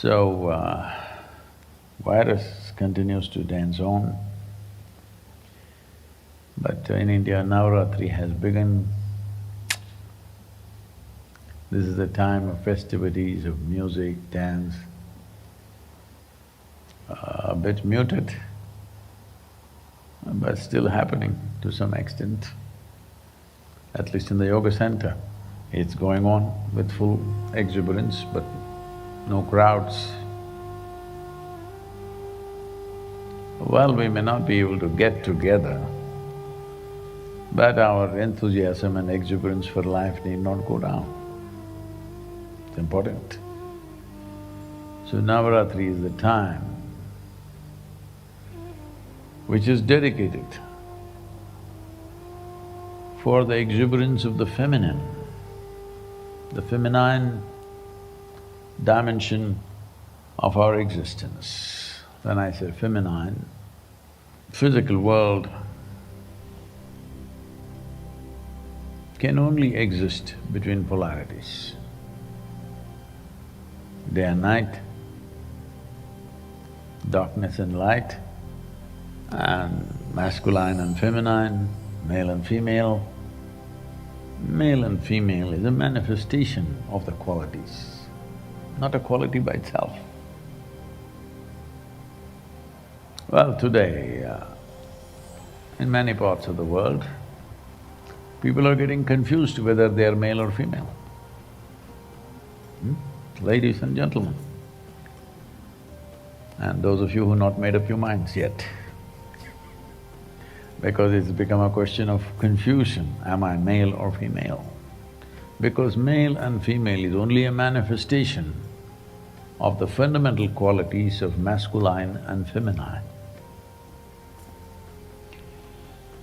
So, virus continues to dance on, but in India, Navratri has begun. This is the time of festivities, of music, dance, a bit muted, but still happening to some extent. At least in the yoga center, it's going on with full exuberance, but no crowds. Well, we may not be able to get together, but our enthusiasm and exuberance for life need not go down. It's important. So Navaratri is the time which is dedicated for the exuberance of the feminine dimension of our existence. When I say feminine, physical world can only exist between polarities. Day and night, darkness and light, and masculine and feminine, male and female. Male and female is a manifestation of the qualities, not a quality by itself. Well, today, in many parts of the world, people are getting confused whether they are male or female. Ladies and gentlemen, and those of you who not made up your minds yet, because it's become a question of confusion, am I male or female? Because male and female is only a manifestation of the fundamental qualities of masculine and feminine.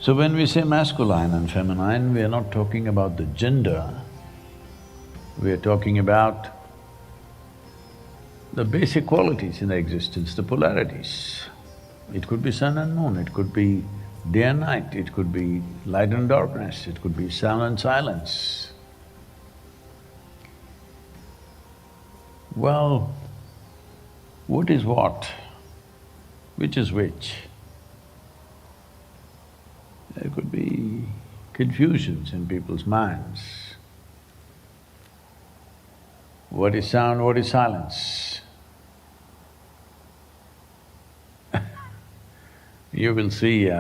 So when we say masculine and feminine, we are not talking about the gender, we are talking about the basic qualities in the existence, the polarities. It could be sun and moon, it could be day and night, it could be light and darkness, it could be sound and silence. Well, what is what? Which is which? There could be confusions in people's minds. What is sound, what is silence? You will see,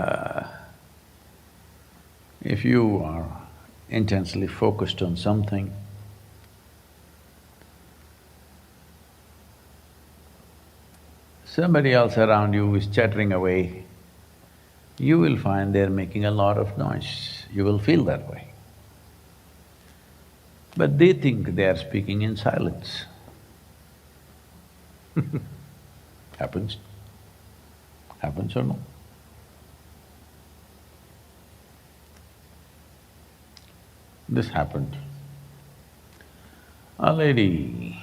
if you are intensely focused on something, somebody else around you is chattering away, you will find they're making a lot of noise, you will feel that way. But they think they are speaking in silence. Happens? Happens or no? This happened. A lady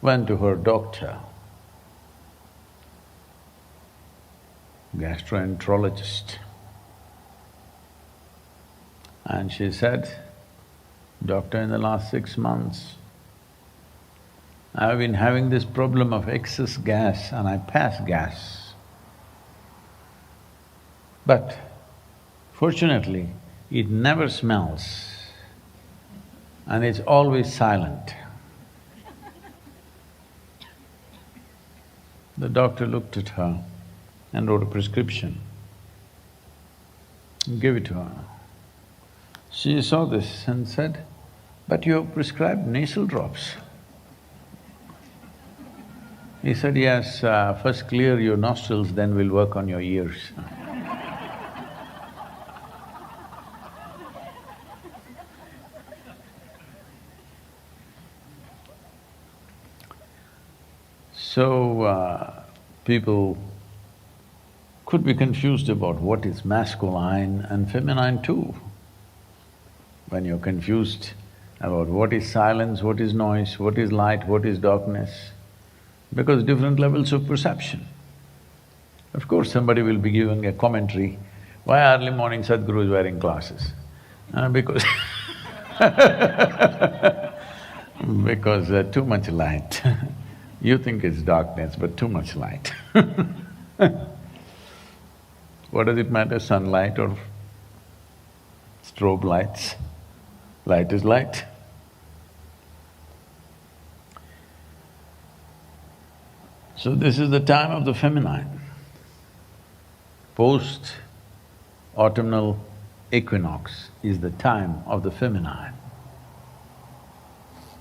went to her doctor, gastroenterologist, and she said, "Doctor, in the last 6 months, I've been having this problem of excess gas and I pass gas. But fortunately, it never smells and it's always silent." The doctor looked at her and wrote a prescription, gave it to her. She saw this and said, "But you have prescribed nasal drops." He said, "Yes, first clear your nostrils, then we'll work on your ears." So, people could be confused about what is masculine and feminine too. When you're confused about what is silence, what is noise, what is light, what is darkness, because different levels of perception. Of course, somebody will be giving a commentary, why early morning Sadhguru is wearing glasses? Because because too much light. You think it's darkness, but too much light. What does it matter, sunlight or strobe lights? Light is light. So this is the time of the feminine. Post-autumnal equinox is the time of the feminine.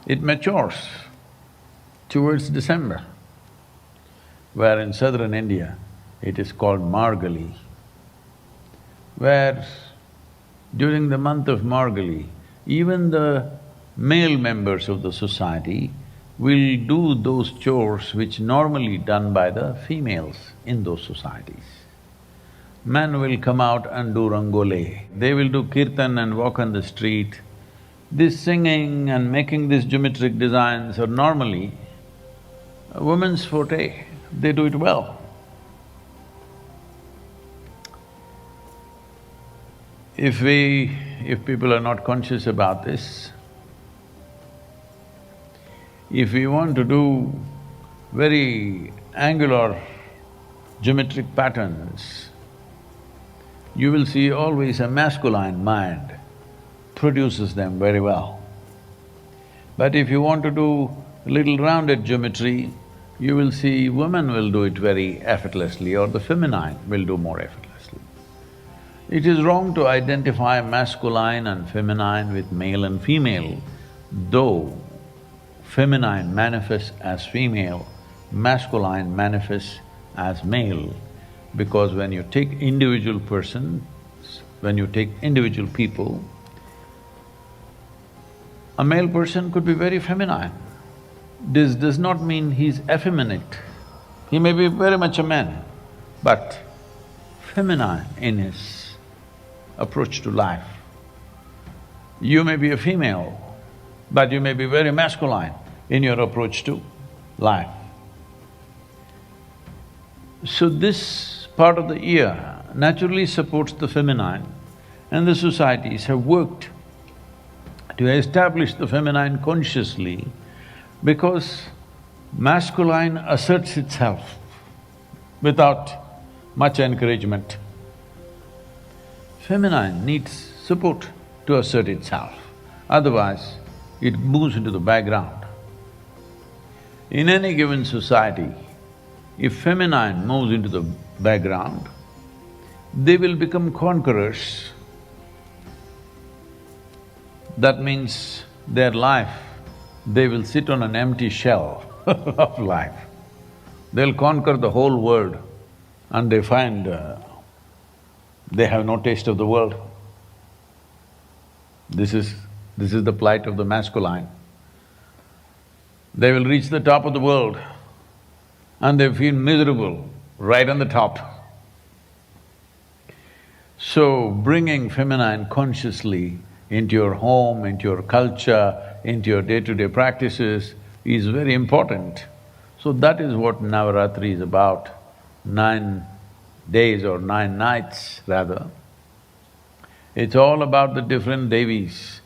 It matures towards December, where in southern India it is called Margali, where during the month of Margali, even the male members of the society will do those chores which normally done by the females in those societies. Men will come out and do rangoli, they will do kirtan and walk on the street. This singing and making these geometric designs are normally a woman's forte, they do it well. If people are not conscious about this, if we want to do very angular geometric patterns, you will see always a masculine mind produces them very well. But if you want to do little rounded geometry, you will see women will do it very effortlessly or the feminine will do more effortlessly. It is wrong to identify masculine and feminine with male and female, though feminine manifests as female, masculine manifests as male, because when you take individual persons, when you take individual people, a male person could be very feminine. This does not mean he's effeminate. He may be very much a man, but feminine in his approach to life. You may be a female, but you may be very masculine in your approach to life. So this part of the year naturally supports the feminine, and the societies have worked to establish the feminine consciously because masculine asserts itself without much encouragement. Feminine needs support to assert itself, otherwise it moves into the background. In any given society, if feminine moves into the background, they will become conquerors. That means their life, they will sit on an empty shell of life. They'll conquer the whole world and they find they have no taste of the world. This is the plight of the masculine. They will reach the top of the world and they feel miserable right on the top. So, bringing feminine consciously into your home, into your culture, into your day-to-day practices is very important. So that is what Navratri is about, 9 days or 9 nights rather. It's all about the different devis.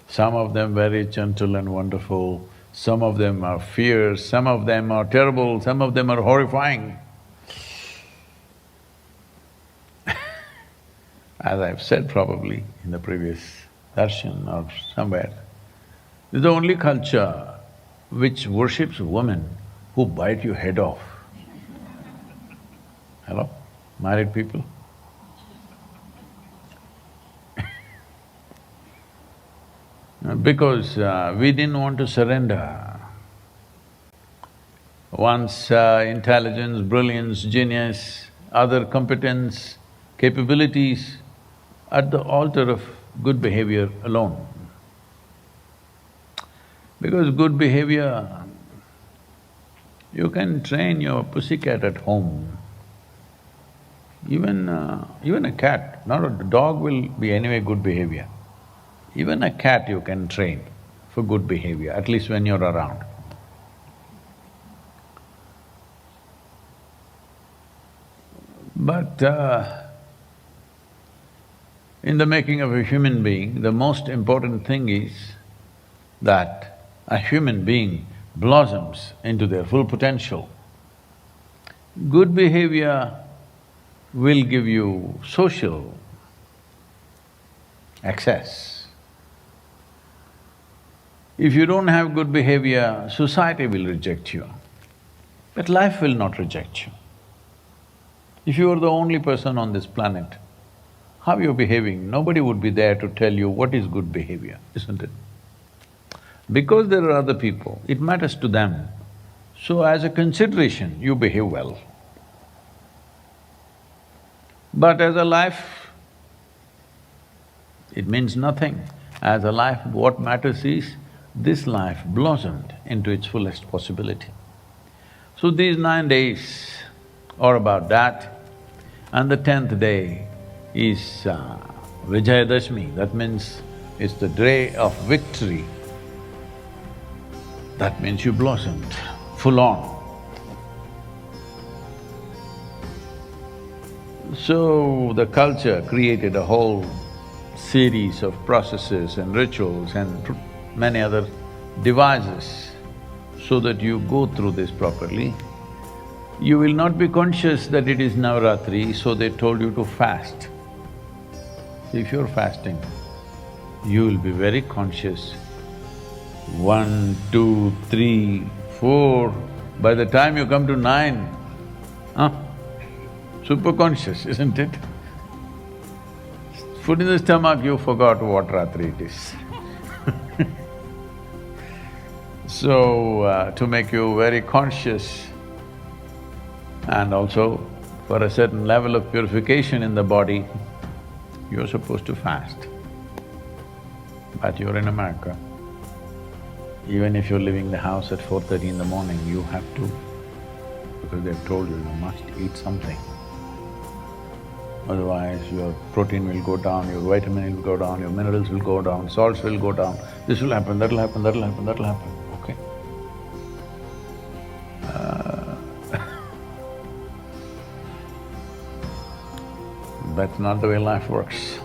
Some of them very gentle and wonderful, some of them are fierce, some of them are terrible, some of them are horrifying. As I've said probably in the previous darshan or somewhere, this is the only culture which worships women who bite your head off. Hello? Married people? Because we didn't want to surrender. Once intelligence, brilliance, genius, other competence, capabilities at the altar of good behavior alone. Because good behavior, you can train your pussycat at home. Even a cat, not a dog will be anyway good behavior. Even a cat you can train for good behavior, at least when you're around. But in the making of a human being, the most important thing is that a human being blossoms into their full potential. Good behavior will give you social access. If you don't have good behavior, society will reject you, but life will not reject you. If you are the only person on this planet, how you're behaving, nobody would be there to tell you what is good behavior, isn't it? Because there are other people, it matters to them. So as a consideration, you behave well. But as a life, it means nothing. As a life, what matters is, this life blossomed into its fullest possibility. So these 9 days are about that, and the 10th day is Vijayadashmi, that means it's the day of victory. That means you blossomed full on. So the culture created a whole series of processes and rituals and many other devices so that you go through this properly. You will not be conscious that it is Navratri, so they told you to fast. If you're fasting, you will be very conscious. 1, 2, 3, 4, by the time you come to 9, super conscious, isn't it? Food in the stomach, you forgot what Ratri it is. So, to make you very conscious and also for a certain level of purification in the body, you're supposed to fast. But you're in America. Even if you're leaving the house at 4:30 in the morning, you have to, because they've told you, you must eat something. Otherwise, your protein will go down, your vitamin will go down, your minerals will go down, salts will go down. This will happen, that'll happen, that'll happen, that'll happen, okay? That's not the way life works.